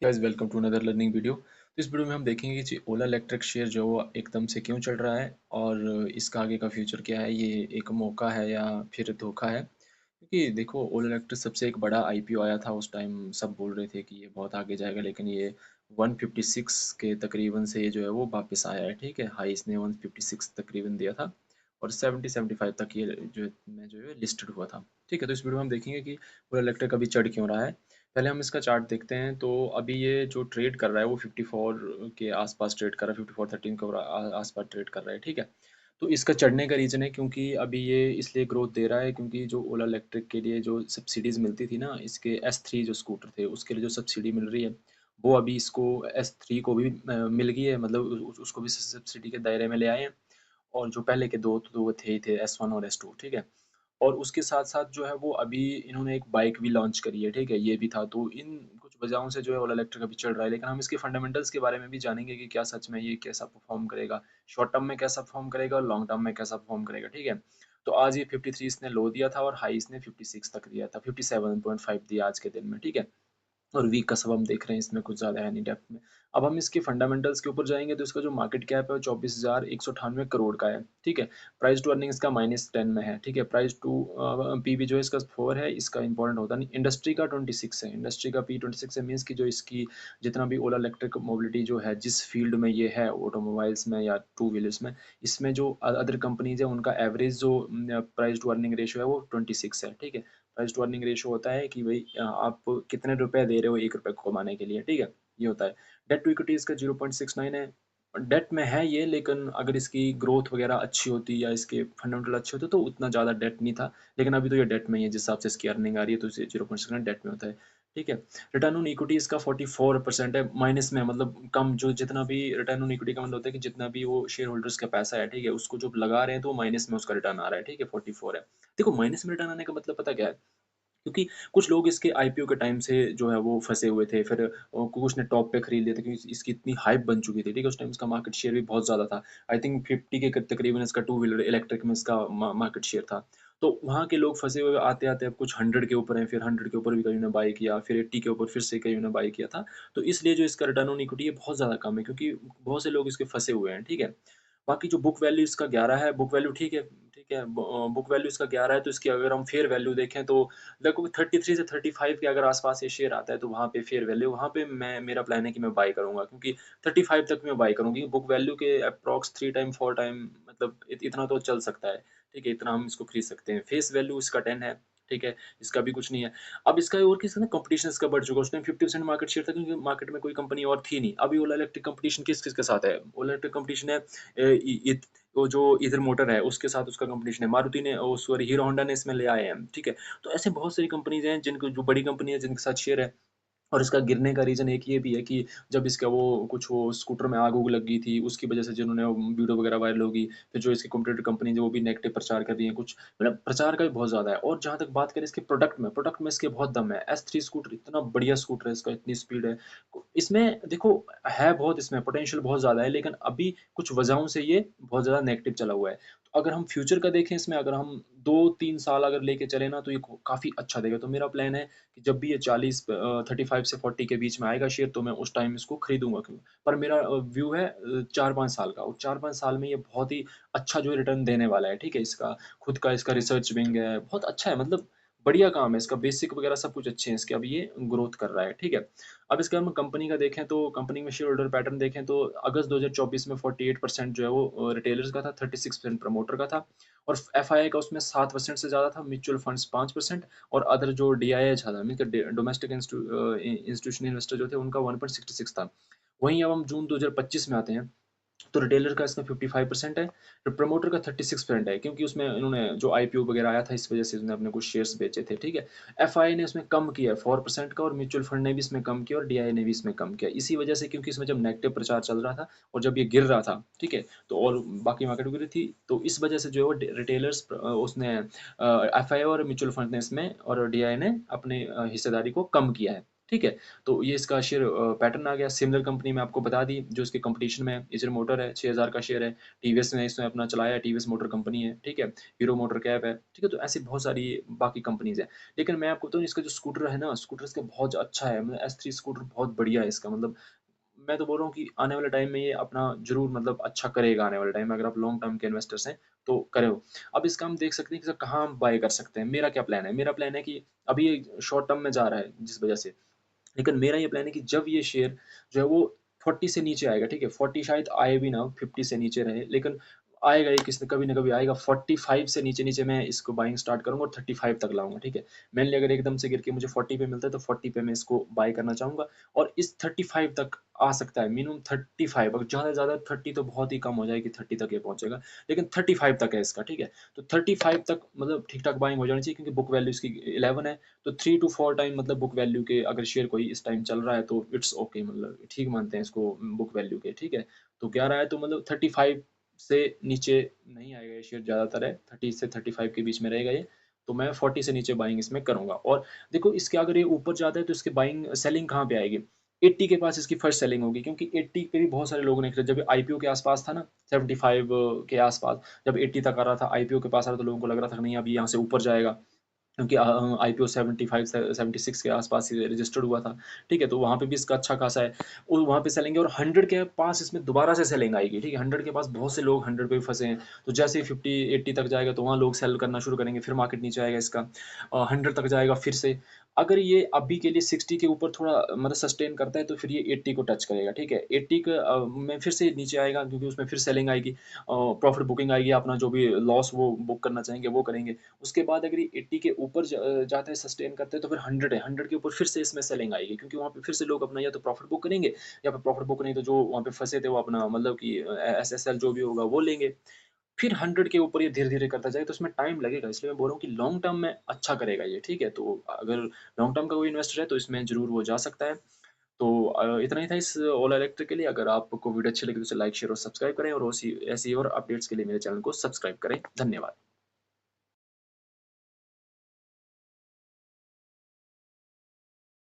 Guys welcome to another learning video. तो इस video में हम देखेंगे कि जी ओला इलेक्ट्रिक शेयर जो है वो एकदम से क्यों चढ़ रहा है और इसका आगे का फ्यूचर क्या है। ये एक मौका है या फिर धोखा है, क्योंकि देखो ओला इलेक्ट्रिक सबसे एक बड़ा आईपीओ आया था। उस टाइम सब बोल रहे थे कि ये बहुत आगे जाएगा, लेकिन ये 156 के तकरीबन से ये जो है वो वापस आया है। ठीक है, हाई इसने 156 तकरीबन दिया था और 70-75 तक ये जो है लिस्टेड हुआ था। ठीक है, तो इस वीडियो में हम देखेंगे कि ओला इलेक्ट्रिक अभी चढ़ क्यों रहा है। पहले हम इसका चार्ट देखते हैं। तो अभी ये जो ट्रेड कर रहा है वो 54 के आसपास ट्रेड कर रहा है, 54.13 के आसपास ट्रेड कर रहा है। ठीक है, तो इसका चढ़ने का रीज़न है क्योंकि अभी ये इसलिए ग्रोथ दे रहा है क्योंकि जो ओला इलेक्ट्रिक के लिए जो सब्सिडीज़ मिलती थी ना, इसके S3 जो स्कूटर थे उसके लिए जो सब्सिडी मिल रही है वो अभी इसको S3 को भी मिल गई है। मतलब उसको भी सब्सिडी के दायरे में ले आए हैं। और जो पहले के दो थे ही थे, S1 और S2। ठीक है, और उसके साथ-साथ जो है वो अभी इन्होंने एक बाइक भी लॉन्च करी है। ठीक है, ये भी था। तो इन कुछ वजहों से जो है ओला इलेक्ट्रिक अभी चल रहा है, लेकिन हम इसके फंडामेंटल्स के बारे में भी जानेंगे कि क्या सच में ये कैसा परफॉर्म करेगा, शॉर्ट टर्म में कैसा परफॉर्म करेगा और लॉन्ग टर्म में कैसा परफॉर्म करेगा। ठीक है, तो आज ये 53 इसने लो दिया था और हाई इसने 56 तक दिया था, 57.5 दिया आज के दिन में। ठीक है, और वीक का सब हम देख रहे हैं, इसमें कुछ ज़्यादा है नहीं डेप्थ में। अब हम इसके फंडामेंटल्स के ऊपर जाएँगे तो इसका जो मार्केट कैप है वो 24,198 करोड़ का है। ठीक है, प्राइस टू अर्निंग इसका -10 में है। ठीक है, प्राइस टू पीबी जो है इसका 4 है, इसका इम्पोर्टेंट होता नहीं। इंडस्ट्री का 26 है, इंडस्ट्री का पी 26 है, मीन्स कि जो इसकी जितना भी ओला इलेक्ट्रिक मोबिलिटी जो है, जिस फील्ड में ये है, ऑटोमोबाइल्स में या टू व्हीलर्स में, इसमें जो अदर कंपनीज़ हैं उनका एवरेज जो प्राइस टू अर्निंग रेशियो है वो 26 है। ठीक है, प्राइस टू अर्निंग रेशियो होता है कि भाई आप कितने रुपए दे रहे हो एक रुपए को कमाने के लिए। ठीक है, ये होता है। डेट टू इक्विटी इसका 0.69 है। डेट में है ये, लेकिन अगर इसकी ग्रोथ वगैरह अच्छी होती या इसके फंडामेंटल अच्छे होते तो उतना ज़्यादा डेट नहीं था। लेकिन अभी तो ये डेट में ही है, जिस हिसाब से इसकी अर्निंग आ रही है तो इसे 0.69 डेट में होता है। ठीक है, रिटर्न ऑन इक्विटी इसका 44% है, माइनस में, मतलब कम। जो जितना भी रिटर्न ऑन इक्विटी का मतलब होता है कि जितना भी वो शेयर होल्डर्स का पैसा है, ठीक है, उसको जो लगा रहे हैं तो वो माइनस में उसका रिटर्न आ रहा है। ठीक है, 44 है। देखो, माइनस में रिटर्न आने का मतलब पता क्या है, क्योंकि कुछ लोग इसके आईपीओ के टाइम से जो है वो फँसे हुए थे। फिर कुछ ने टॉप पे खरीद लिया था क्योंकि इसकी इतनी हाइप बन चुकी थी। ठीक है, उस टाइम इसका मार्केट शेयर भी बहुत ज़्यादा था। आई थिंक 50 के तकरीबन इसका टू व्हीलर इलेक्ट्रिक में इसका मार्केट शेयर था। तो वहाँ के लोग फँसे हुए आते-आते अब कुछ 100 के ऊपर हैं, फिर 100 के ऊपर भी कईयों ने बाय किया, फिर 80 के ऊपर फिर से कईयों ने बाय किया था। तो इसलिए जो इसका रिटर्न ऑन इक्विटी है बहुत ज़्यादा कम है, क्योंकि बहुत से लोग इसके फँसे हुए हैं। ठीक है? बाकी जो बुक वैल्यू इसका 11 है, बुक वैल्यू ठीक है, ठीक है। बुक वैल्यू इसका 11 है, तो इसकी अगर हम फेयर वैल्यू देखें तो लगभग 33 से 35 के अगर आस-पास ये शेयर आता है, तो वहाँ पे फेयर वैल्यू, वहाँ पे मेरा प्लान है कि मैं बाय करूँगा, क्योंकि 35 तक मैं बाय करूँगी। बुक वैल्यू के अप्रॉक्स 3 टाइम 4 टाइम, मतलब इतना तो चल सकता है। ठीक है, इतना हम इसको खरीद सकते हैं। फेस वैल्यू इसका 10 है। ठीक है, इसका भी कुछ नहीं है। अब इसका और किसका ना कॉम्पिटिशन इसका बढ़ चुका है। उस टाइम 50% मार्केट शेयर था क्योंकि मार्केट में कोई कंपनी और थी नहीं। अभी ओला इलेक्ट्रिक कॉम्पिटिशन किस-किस के साथ है? ओला इलेक्ट्रिक कॉम्पिटिशन है वो जो ईथर मोटर है उसके साथ उसका कॉम्पिटिशन है। मारुति ने सॉरी हीरो होंडा ने इसमें ले आए हैं। ठीक है, तो ऐसे बहुत सारी कंपनीज़ हैं जिनको, जो बड़ी कंपनी है जिनके साथ शेयर है। और इसका गिरने का रीज़न एक ये भी है कि जब इसका वो स्कूटर में आग-वूग लग गई थी, उसकी वजह से जिन्होंने वो वीडियो वगैरह वायरल होगी, फिर जो इसकी कॉम्पिटिटर कंपनीज़ है वो भी नेगेटिव प्रचार कर रही हैं कुछ, मतलब प्रचार का भी बहुत ज़्यादा है। और जहाँ तक बात करें इसके प्रोडक्ट में इसके बहुत दम है। S3 स्कूटर इतना बढ़िया स्कूटर है, इसका इतनी स्पीड है। इसमें देखो, है बहुत, इसमें पोटेंशियल बहुत ज़्यादा है, लेकिन अभी कुछ वजहों से ये बहुत ज़्यादा नेगेटिव चला हुआ है। तो अगर हम फ्यूचर का देखें इसमें, अगर हम 2-3 साल अगर लेके चले ना, तो ये काफ़ी अच्छा देगा। तो मेरा प्लान है कि जब भी ये 35 से 40 के बीच में आएगा शेयर, तो मैं उस टाइम इसको खरीदूँगा। क्यों? पर मेरा व्यू है 4-5 साल का, और 4-5 साल में ये बहुत ही अच्छा जो है रिटर्न देने वाला है। ठीक है? इसका खुद का इसका रिसर्च विंग है, बहुत अच्छा है, मतलब बढ़िया काम है इसका, बेसिक वगैरह सब कुछ अच्छे हैं इसके, अब ये ग्रोथ कर रहा है। ठीक है? अब इसके हम कंपनी का देखें तो कंपनी में शेयर होल्डर पैटर्न देखें तो अगस्त 2024 में 48% जो है वो रिटेलर्स का था, 36% प्रमोटर का था, और एफआईआई का उसमें 7% से ज़्यादा था, म्यूचुअल फंड्स 5%, और अदर जो डीआईएच था, मीन्स डोमेस्टिक इंस्टीट्यूशनल इन्वेस्टर जो थे उनका 1.66 था। वहीं अब हम जून 2025 में आते हैं, तो रिटेलर का इसमें 55% है, तो प्रमोटर का 36% है, क्योंकि उसमें इन्होंने जो आईपीओ वगैरह आया था, इस वजह से उसने अपने कुछ शेयर्स बेचे थे। ठीक है, एफआई ने उसमें कम किया है 4% का, और म्यूचुअल फंड ने भी इसमें कम किया, और डीआई ने भी इसमें कम किया, इसी वजह से, क्योंकि इसमें जब नेगेटिव प्रचार चल रहा था और जब ये गिर रहा था, ठीक है, तो और बाकी मार्केट गिरी थी, तो इस वजह से जो है वो रिटेलर्स उसने एफआई और म्यूचुअल फंड ने इसमें और डीआई ने अपनी हिस्सेदारी को कम किया है। ठीक है? तो ये इसका शेयर पैटर्न आ गया। सिमिलर कंपनी मैं आपको बता दी जो इसके कॉम्पिटिशन में है, एचर मोटर है, 6000 का शेयर है, टीवीएस ने इसमें अपना चलाया है, टीवीएस मोटर कंपनी है, ठीक है? हीरो मोटर कैप है, ठीक है? तो ऐसी बहुत सारी बाकी कंपनीज़ हैं। लेकिन मैं आपको बताऊँ इसका जो स्कूटर है ना, स्कूटर इसका बहुत अच्छा है, मतलब एस3 स्कूटर बहुत बढ़िया है इसका, मतलब मैं तो बोल रहा हूँ कि आने वाले टाइम में ये अपना ज़रूर मतलब अच्छा करेगा आने वाले टाइम में, अगर आप लॉन्ग टर्म के इन्वेस्टर्स हैं, तो करें वो। अब इसका हम देख सकते हैं कि सर कहाँ हम बाय कर सकते हैं। मेरा क्या प्लान है? मेरा प्लान है कि अभी ये शॉर्ट टर्म में जा रहा है जिस वजह से, लेकिन मेरा ये प्लान है कि जब ये शेयर जो है वो 40 से नीचे आएगा, ठीक है? 40 शायद आए भी ना, 50 से नीचे रहे, लेकिन आएगा ये किसी कभी ना कभी आएगा। 45 से नीचे-नीचे मैं इसको बाइंग स्टार्ट करूँगा और 35 तक लाऊँगा, ठीक है? मेनली अगर एकदम से गिर के मुझे 40 पे मिलता है, तो 40 पे मैं इसको बाय करना चाहूँगा और इस 35 तक आ सकता है, मिनिमम 35, अगर ज़्यादा से ज़्यादा 30 तो बहुत ही कम हो जाएगी, 30 तक ये पहुँचेगा, लेकिन 35 तक है इसका, ठीक है? तो 35 तक मतलब ठीक-ठाक बाइंग हो जानी चाहिए क्योंकि बुक वैल्यू इसकी 11 है, तो 3 टू 4 टाइम मतलब बुक वैल्यू के अगर शेयर कोई इस टाइम चल रहा है तो इट्स ओके, मतलब ठीक मानते हैं इसको बुक वैल्यू के, ठीक है? तो 11 है तो मतलब 35 से नीचे नहीं आएगा ये शेयर, ज़्यादातर है 30 से 35 के बीच में रहेगा ये, तो मैं 40 से नीचे बाइंग इसमें करूँगा। और देखो इसके अगर ये ऊपर जाता है तो इसकी बाइंग सेलिंग कहाँ पे आएगी? 80 के पास इसकी फर्स्ट सेलिंग होगी, क्योंकि 80 पे भी बहुत सारे लोगों ने खरीदा। जब आईपीओ के आसपास था ना, 75 के आसपास, जब 80 तक आ रहा था, आईपीओ के पास आ रहा था, तो लोगों को लग रहा था कि नहीं अब ये यहाँ से ऊपर जाएगा। क्योंकि आईपीओ 75 से 76 के आसपास ही रजिस्टर्ड हुआ था, ठीक है? तो वहाँ पे भी इसका अच्छा खासा है और वहाँ पे सेलिंग है और 100 के पास इसमें दोबारा से सेलिंग आएगी, ठीक है? 100 के पास बहुत से लोग 100 पे भी फँसे हैं, तो जैसे ही 50-80 तक जाएगा तो वहाँ लोग सेल करना शुरू करेंगे, फिर मार्केट नीचे आएगा इसका 100 तक जाएगा फिर से। अगर ये अभी के लिए 60 के ऊपर थोड़ा मतलब सस्टेन करता है तो फिर ये 80 को टच करेगा, ठीक है? 80 में फिर से नीचे आएगा क्योंकि उसमें फिर सेलिंग आएगी, प्रॉफिट बुकिंग आएगी, अपना जो भी लॉस वो बुक करना चाहेंगे वो करेंगे। उसके बाद अगर ये 80 के ऊपर जाता है, सस्टेन करता है, तो फिर 100 है, 100 के ऊपर फिर से इसमें सेलिंग आएगी क्योंकि वहाँ पे फिर से लोग अपना या तो प्रॉफिट बुक करेंगे या फिर प्रॉफिट बुक नहीं तो जो वहाँ पे फँसे थे वो अपना मतलब कि एसएसएल जो भी होगा वो लेंगे। फिर 100 के ऊपर ये धीरे-धीरे करता जाएगा, तो इसमें टाइम लगेगा, इसलिए मैं बोल रहा हूँ कि लॉन्ग टर्म में अच्छा करेगा ये, ठीक है? तो अगर लॉन्ग टर्म का कोई इन्वेस्टर है तो इसमें ज़रूर वो जा सकता है। तो इतना ही था इस ओला इलेक्ट्रिक के लिए। अगर आपको वीडियो अच्छी लगी तो इसे लाइक, शेयर और सब्सक्राइब करें और ऐसी और अपडेट्स के लिए मेरे चैनल को सब्सक्राइब करें। धन्यवाद।